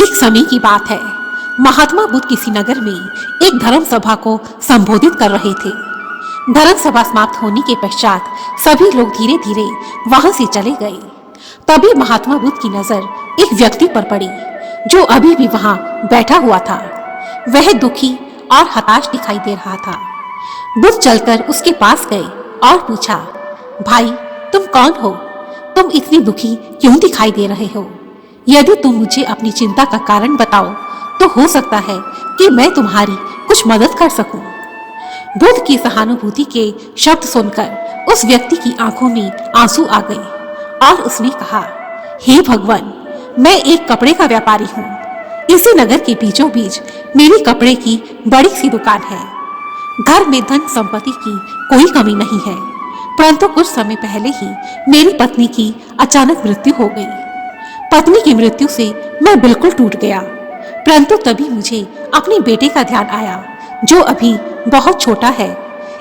एक समय की बात है। महात्मा बुद्ध किसी नगर में एक धर्म सभा को संबोधित कर रहे थे। धर्म सभा समाप्त होने के पश्चात सभी लोग धीरे धीरे वहां से चले गए। तभी महात्मा बुद्ध की नजर एक व्यक्ति पर पड़ी जो अभी भी वहां बैठा हुआ था। वह दुखी और हताश दिखाई दे रहा था। बुद्ध चलकर उसके पास गए और पूछा, भाई तुम कौन हो? तुम इतनी दुखी क्यों दिखाई दे रहे हो? यदि तुम मुझे अपनी चिंता का कारण बताओ तो हो सकता है कि मैं तुम्हारी कुछ मदद कर सकूं। बुद्ध की सहानुभूति के शब्द सुनकर उस व्यक्ति की आंखों में आंसू आ गए और उसने कहा, हे भगवान, मैं एक कपड़े का व्यापारी हूँ। इसी नगर के बीचों बीच मेरी कपड़े की बड़ी सी दुकान है। घर में धन संपत्ति की कोई कमी नहीं है, परंतु कुछ समय पहले ही मेरी पत्नी की अचानक मृत्यु हो गई। पत्नी की मृत्यु से मैं बिल्कुल टूट गया, परंतु तभी मुझे अपने बेटे का ध्यान आया जो अभी बहुत छोटा है।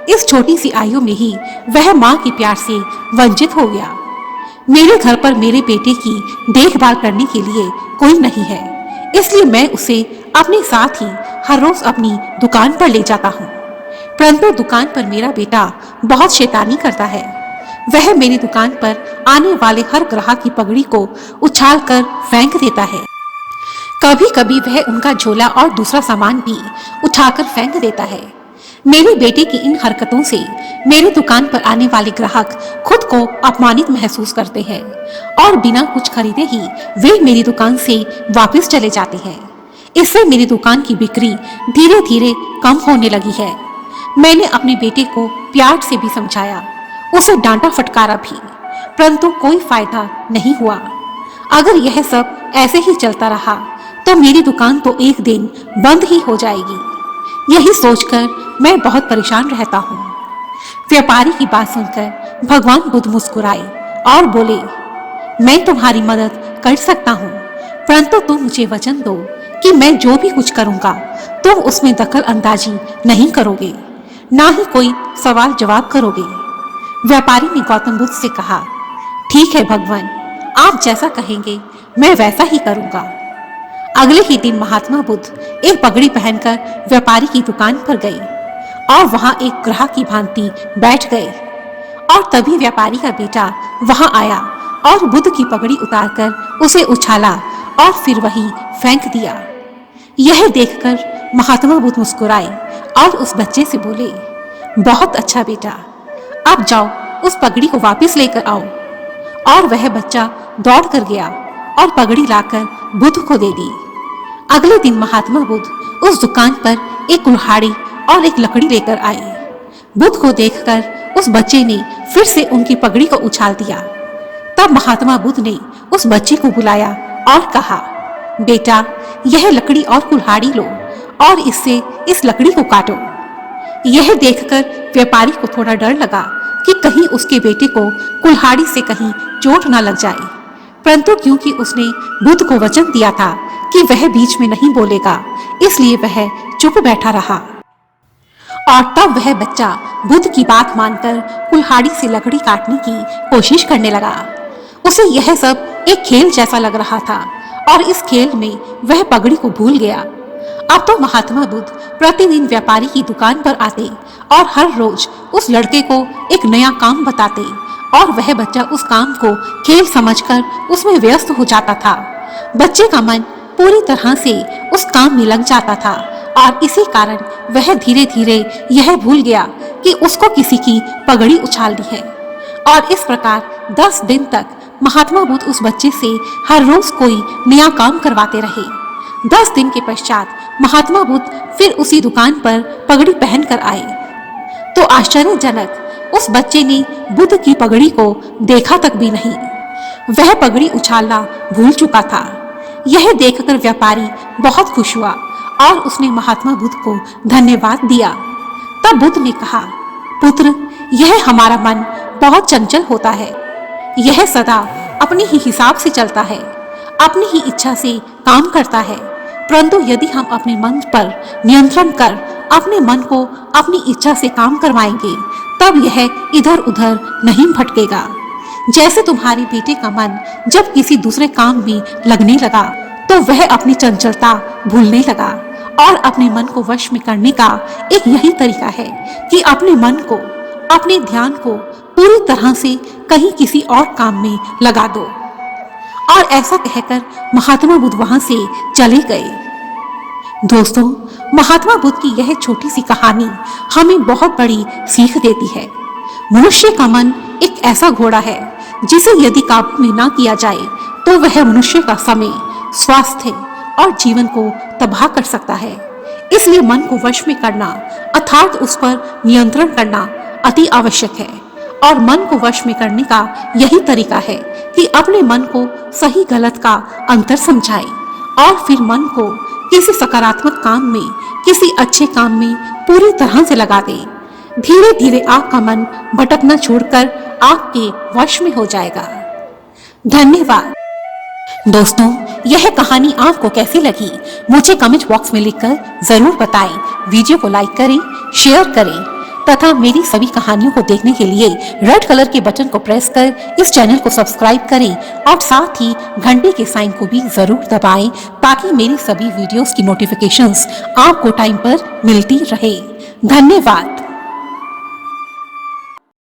इस छोटी सी आयु में ही वह माँ के प्यार से वंचित हो गया। मेरे घर पर मेरे बेटे की देखभाल करने के लिए कोई नहीं है, इसलिए मैं उसे अपने साथ ही हर रोज अपनी दुकान पर ले जाता हूँ। परंतु दुकान पर मेरा बेटा बहुत शैतानी करता है। वह मेरी दुकान पर आने वाले हर ग्राहक की पगड़ी को उछालकर फेंक देता है। कभी कभी वह उनका झोला और दूसरा सामान भी उठाकर फेंक देता है। मेरे बेटे की इन हरकतों से मेरी दुकान पर आने वाले ग्राहक खुद को अपमानित महसूस करते हैं और बिना कुछ खरीदे ही वे मेरी दुकान से वापस चले जाते हैं। इससे मेरी दुकान की बिक्री धीरे धीरे कम होने लगी है। मैंने अपने बेटे को प्यार से भी समझाया, उसे डांटा फटकारा भी, परंतु कोई फायदा नहीं हुआ। अगर यह सब ऐसे ही चलता रहा तो मेरी दुकान तो एक दिन बंद ही हो जाएगी। यही सोचकर मैं बहुत परेशान रहता हूँ। व्यापारी की बात सुनकर भगवान बुद्ध मुस्कुराए और बोले, मैं तुम्हारी मदद कर सकता हूँ, परंतु तुम मुझे वचन दो कि मैं जो भी कुछ करूँगा तुम उसमें दखल अंदाजी नहीं करोगे, ना ही कोई सवाल जवाब करोगे। व्यापारी ने गौतम बुद्ध से कहा, ठीक है भगवान, आप जैसा कहेंगे मैं वैसा ही करूँगा। अगले ही दिन महात्मा बुद्ध एक पगड़ी पहनकर व्यापारी की दुकान पर गए और वहां एक ग्राहक की भांति बैठ गए। और तभी व्यापारी का बेटा वहां आया और बुद्ध की पगड़ी उतारकर उसे उछाला और फिर वहीं फेंक दिया। यह देखकर महात्मा बुद्ध मुस्कुराए और उस बच्चे से बोले, बहुत अच्छा बेटा, अब जाओ उस पगड़ी को वापस लेकर आओ। और वह बच्चा दौड़ कर गया और पगड़ी लाकर बुद्ध को दे दी। अगले दिन महात्मा बुद्ध उस दुकान पर एक कुल्हाड़ी और एक लकड़ी लेकर आए। बुद्ध को देखकर उस बच्चे ने फिर से उनकी पगड़ी को उछाल दिया। तब महात्मा बुद्ध ने उस बच्चे को बुलाया और कहा, बेटा, यह लकड़ी और कुल्हाड़ी लो और इससे इस लकड़ी को काटो। यह देखकर व्यापारी को थोड़ा डर लगा कि कहीं उसके बेटे को कुल्हाड़ी से कहीं चोट न लग जाए, परंतु क्योंकि उसने बुद्ध को वचन दिया था कि वह बीच में नहीं बोलेगा, इसलिए वह चुप बैठा रहा। और तब वह बच्चा बुद्ध की बात मानकर कुल्हाड़ी से लकड़ी काटने की कोशिश करने लगा। उसे यह सब एक खेल जैसा लग रहा था और इस खेल में वह पगड़ी को भूल गया। अब तो महात्मा बुद्ध प्रतिदिन व्यापारी की दुकान पर आते और हर रोज उस लड़के को एक नया काम बताते और वह बच्चा उस काम को खेल समझकर उसमें व्यस्त हो जाता था। बच्चे का मन पूरी तरह से उस काम में लग जाता था और इसी कारण वह धीरे धीरे यह भूल गया कि उसको किसी की पगड़ी उछालनी है। और इस प्रकार 10 दिन तक महात्मा बुद्ध उस बच्चे से हर रोज कोई नया काम करवाते रहे। 10 दिन के पश्चात महात्मा बुद्ध फिर उसी दुकान पर पगड़ी पहनकर आए तो आश्चर्यजनक उस बच्चे ने बुद्ध की पगड़ी को देखा तक भी नहीं। वह पगड़ी उछालना भूल चुका था। यह देखकर व्यापारी बहुत खुश हुआ और उसने महात्मा बुद्ध को धन्यवाद दिया। तब बुद्ध ने कहा, पुत्र, यह हमारा मन बहुत चंचल होता है। यह सदा अपने ही हिसाब से चलता है, अपनी ही इच्छा से काम करता है, परंतु यदि हम अपने मन पर नियंत्रण कर अपने मन को अपनी इच्छा से काम करवाएंगे तब यह इधर उधर नहीं भटकेगा। जैसे तुम्हारे बेटे का मन जब किसी दूसरे काम में लगने लगा तो वह अपनी चंचलता भूलने लगा और अपने मन को वश में करने का एक यही तरीका है कि अपने मन को, अपने ध्यान को पूरी तरह से कहीं किसी और काम में लगा दो। और ऐसा कहकर महात्मा बुद्ध वहां से चले गए। दोस्तों, महात्मा बुद्ध की यह छोटी सी कहानी हमें बहुत बड़ी सीख देती है। मनुष्य का मन एक ऐसा घोड़ा है जिसे यदि काबू में ना किया जाए तो वह मनुष्य का समय, स्वास्थ्य और जीवन को तबाह कर सकता है। इसलिए मन को वश में करना अर्थात उस पर नियंत्रण करना अति आवश्यक है। और मन को वश में करने का यही तरीका है कि अपने मन को सही गलत का अंतर समझाए और फिर मन को किसी सकारात्मक काम में, किसी अच्छे काम में पूरी तरह से लगा दे। धीरे धीरे आपका मन भटकना छोड़कर आपके वश में हो जाएगा। धन्यवाद। दोस्तों, यह कहानी आपको कैसी लगी मुझे कमेंट बॉक्स में लिखकर जरूर बताएं। वीडियो को लाइक करें, शेयर करें तथा मेरी सभी कहानियों को देखने के लिए रेड कलर के बटन को प्रेस कर इस चैनल को सब्सक्राइब करें और साथ ही घंटे के साइन को भी जरूर दबाएं ताकि मेरी सभी वीडियोस की नोटिफिकेशंस आपको टाइम पर मिलती रहे। धन्यवाद।